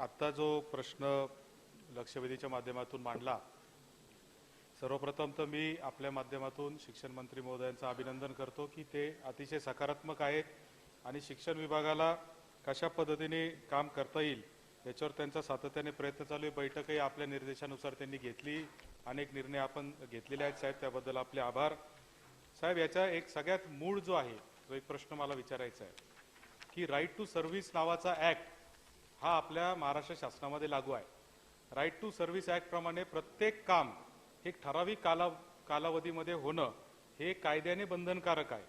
आत्ता जो प्रश्न लक्षवेधीच्या माध्यमातून मांडला, सर्वप्रथम तर मी आपल्या माध्यमातून शिक्षण मंत्री महोदयांचं अभिनंदन करतो की ते अतिशय सकारात्मक आहेत आणि शिक्षण विभागाला कशा पद्धतीने काम करता येईल याच्यावर त्यांचा सातत्याने प्रयत्न चालू आहे. बैठकही आपल्या निर्देशानुसार त्यांनी घेतली, अनेक निर्णय आपण घेतलेले आहेत साहेब, त्याबद्दल आपले आभार साहेब. याचा एक सगळ्यात मूळ जो आहे तो एक प्रश्न मला विचारायचा आहे की राईट टू सर्व्हिस नावाचा ऍक्ट हा आपल्या महाराष्ट्र शासनामध्ये लागू आहे. राईट टू सर्व्हिस ऍक्ट प्रमाणे प्रत्येक काम एक ठराविक कालावधीमध्ये होणं हे कायद्याने बंधनकारक आहे.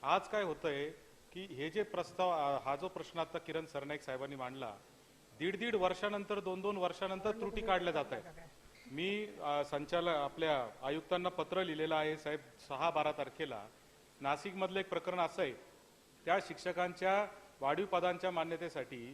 आज काय होतंय की हे जे प्रस्ताव, हा जो प्रश्न आता किरण सरनाईक साहेबांनी मांडला, दीड वर्षानंतर 2 वर्षानंतर त्रुटी काढल्या जात आहेत. मी संचालक आपल्या आयुक्तांना पत्र लिहिलेलं आहे साहेब 6-12 तारखेला. नाशिक मधलं एक प्रकरण असं आहे, त्या शिक्षकांच्या वाढीव पदांच्या मान्यतेसाठी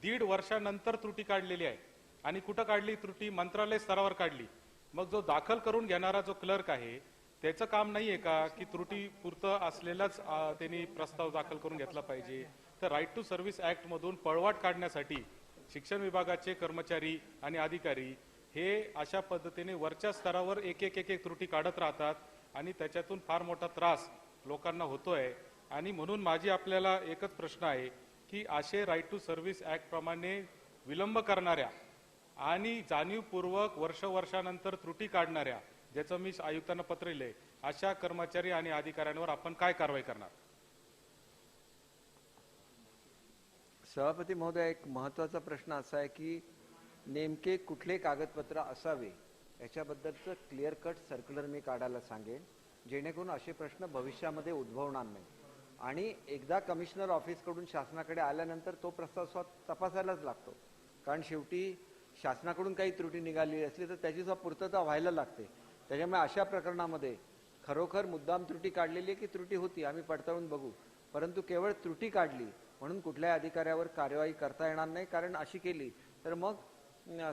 1.5 वर्षानंतर त्रुटी काढलेली आहे. आणि कुठं काढली त्रुटी? मंत्रालय स्तरावर काढली. मग जो दाखल करून घेणारा जो क्लर्क आहे त्याचं काम नाहीये का की त्रुटी पुरतं असलेलाच त्यांनी प्रस्ताव दाखल करून घेतला पाहिजे? तर राईट टू सर्व्हिस ऍक्ट मधून पळवाट काढण्यासाठी शिक्षण विभागाचे कर्मचारी आणि अधिकारी हे अशा पद्धतीने वरच्या स्तरावर एक त्रुटी काढत राहतात आणि त्याच्यातून फार मोठा त्रास लोकांना होतोय. आणि म्हणून माझी आपल्याला एकच प्रश्न आहे की असे राईट टू सर्व्हिस ऍक्ट प्रमाणे विलंब करणाऱ्या आणि जाणीवपूर्वक वर्षानंतर त्रुटी काढणाऱ्या, ज्याचं मी आयुक्तांना पत्र लिहिलंय, अशा कर्मचारी आणि अधिकाऱ्यांवर आपण काय कारवाई करणार? सभापती महोदय, एक महत्त्वाचा प्रश्न असा आहे की नेमके कुठले कागदपत्र असावे याच्याबद्दलचं क्लिअर कट सर्क्युलर मी काढायला सांगेन, जेणेकरून असे प्रश्न भविष्यामध्ये उद्भवणार नाही. आणि एकदा कमिशनर ऑफिसकडून शासनाकडे आल्यानंतर तो प्रस्ताव तपासायलाच लागतो, कारण शेवटी शासनाकडून काही त्रुटी निघाली असली तर त्याची सुद्धा पूर्तता व्हायला लागते. त्याच्यामुळे अशा प्रकरणामध्ये खरोखर मुद्दाम त्रुटी काढलेली आहे की त्रुटी होती आम्ही पडताळून बघू, परंतु केवळ त्रुटी काढली म्हणून कुठल्याही अधिकाऱ्यावर कारवाई करता येणार नाही, कारण अशी केली तर मग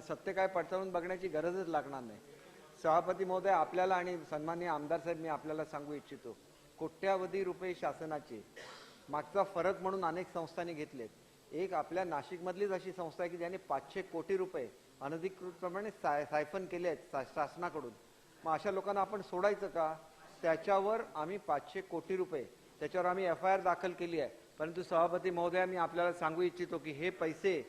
सत्य काय पडताळून बघण्याची गरजच लागणार नाही. सभापती महोदय, आपल्याला आणि सन्माननीय आमदार साहेब, मी आपल्याला सांगू इच्छितो, कोट्यावधी रुपये शासनाचे मागचा फरक म्हणून अनेक संस्थांनी घेतलेत. एक आपल्या नाशिकमधलीच अशी संस्था आहे की ज्याने 500 कोटी रुपये अनधिकृतप्रमाणे सायफन केले आहेत शासनाकडून. मग अशा लोकांना आपण सोडायचं का? त्याच्यावर आम्ही 500 कोटी रुपये त्याच्यावर आम्ही FIR दाखल केली आहे. परंतु सभापती महोदय, मी आपल्याला सांगू इच्छितो की हे पैसे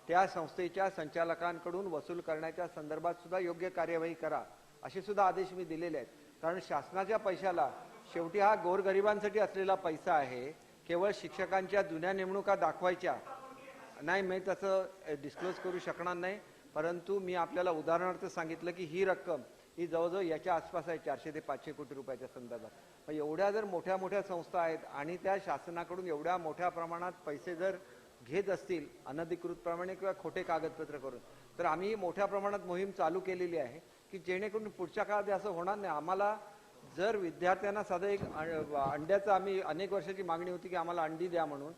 त्या संस्थेच्या संचालकांकडून वसूल करण्याच्या संदर्भात सुद्धा योग्य कार्यवाही करा, असे सुद्धा आदेश मी दिलेले आहेत. कारण शासनाच्या पैशाला शेवटी हा गोरगरिबांसाठी असलेला पैसा आहे. केवळ शिक्षकांच्या जुन्या नेमणुका दाखवायच्या नाही, मी तसं डिस्क्लोज करू शकणार नाही, परंतु मी आपल्याला उदाहरणार्थ सांगितलं की ही रक्कम ही जवळजवळ याच्या आसपास आहे, 400 ते 500 कोटी रुपयाच्या संदर्भात. मग एवढ्या जर मोठ्या संस्था आहेत आणि त्या शासनाकडून एवढ्या मोठ्या प्रमाणात पैसे जर घेत असतील अनधिकृतप्रमाणे किंवा खोटे कागदपत्र करून, तर आम्ही मोठ्या प्रमाणात मोहीम चालू केलेली आहे की जेणेकरून पुढच्या काळात असं होणार नाही. आम्हाला जर विद्यार्थ्यांना साधं एक अंड्याचं, आम्ही अनेक वर्षाची मागणी होती की आम्हाला अंडी द्या म्हणून,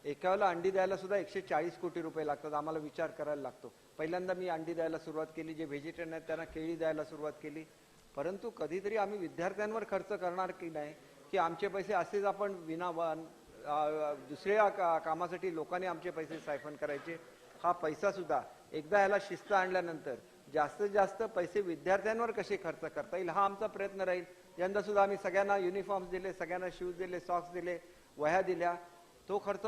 एकाला अंडी द्यायला सुद्धा 140 कोटी रुपये लागतात. आम्हाला विचार करायला लागतो. पहिल्यांदा मी अंडी द्यायला सुरुवात केली, जे व्हेजिटेरियन आहेत त्यांना केळी द्यायला सुरुवात केली. परंतु कधीतरी आम्ही विद्यार्थ्यांवर खर्च करणार की नाही, की आमचे पैसे असेच आपण दुसऱ्या कामासाठी लोकांनी आमचे पैसे सायफन करायचे? हा पैसा सुद्धा एकदा ह्याला शिस्त आणल्यानंतर जास्तीत जास्त पैसे विद्यार्थ्यांवर कसे खर्च करता येईल हा आमचा प्रयत्न राहील. यंदा सुद्धा आम्ही सगळ्यांना युनिफॉर्म्स दिले, सगळ्यांना शूज दिले, सॉक्स दिले, वह्या दिल्या, तो खर्च,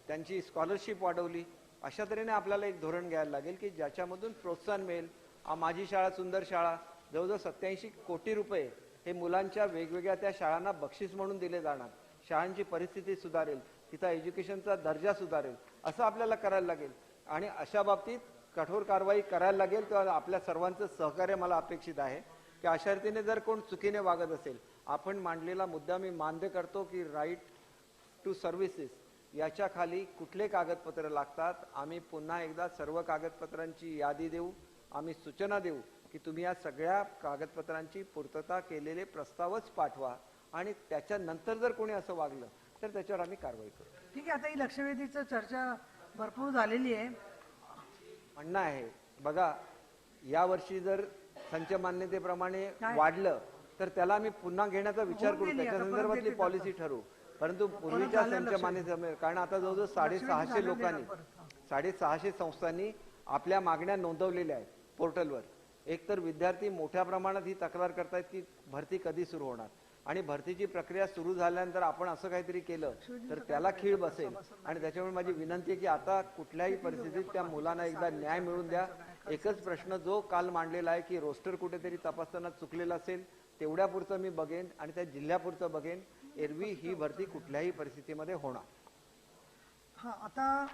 त्यांची स्कॉलरशिप वाढवली. अशा तऱ्हेने आपल्याला एक धोरण घ्यायला लागेल की ज्याच्यामधून प्रोत्साहन मिळेल. माझी शाळा सुंदर शाळा, जवळजवळ 87 कोटी रुपये हे मुलांच्या वेगवेगळ्या त्या शाळांना बक्षीस म्हणून दिले जाणार. शाळांची परिस्थिती सुधारेल, तिथं एज्युकेशनचा दर्जा सुधारेल, असं आपल्याला करायला लागेल. आणि अशा बाबतीत कठोर कारवाई करायला लागेल. तेव्हा आपल्या सर्वांचं सहकार्य मला अपेक्षित आहे की अशा रीतीने जर कोण चुकीने वागत असेल, आपण मांडलेला मुद्दा मी मान्य करतो की राईट टू सर्व्हिसेस याच्या खाली कुठले कागदपत्र लागतात, आम्ही पुन्हा एकदा सर्व कागदपत्रांची यादी देऊ. आम्ही सूचना देऊ की तुम्ही या सगळ्या कागदपत्रांची पूर्तता केलेले प्रस्तावच पाठवा आणि त्याच्यानंतर जर कोणी असं वागलं तर त्याच्यावर आम्ही कारवाई करू. ठीक आहे. आता ही लक्षवेधीची चर्चा भरपूर झालेली आहे. म्हणणं आहे बघा, यावर्षी जर संच मान्यतेप्रमाणे वाढलं तर त्याला आम्ही पुन्हा घेण्याचा विचार करू, त्याच्या संदर्भातली पॉलिसी ठरवू. परंतु पूर्वीच्या संचमाने कारण आता जवळजवळ 650 लोकांनी 650 संस्थांनी आपल्या मागण्या नोंदवलेल्या आहेत पोर्टलवर. एक तर विद्यार्थी मोठ्या प्रमाणात ही तक्रार करतायत की भरती कधी सुरू होणार, आणि भरतीची प्रक्रिया सुरू झाल्यानंतर आपण असं काहीतरी केलं तर त्याला खीळ बसेल. आणि त्याच्यामुळे माझी विनंती आहे की आता कुठल्याही परिस्थितीत त्या मुलांना एकदा न्याय मिळवून द्या. एकच प्रश्न जो काल मांडलेला आहे की रोस्टर कुठेतरी तपासताना चुकलेला असेल तेवढ्यापुरतं मी बघेन आणि त्या जिल्ह्यापुरतं बघेन. एरवी ही भरती कुठल्याही परिस्थितीमध्ये होणार. हा, आता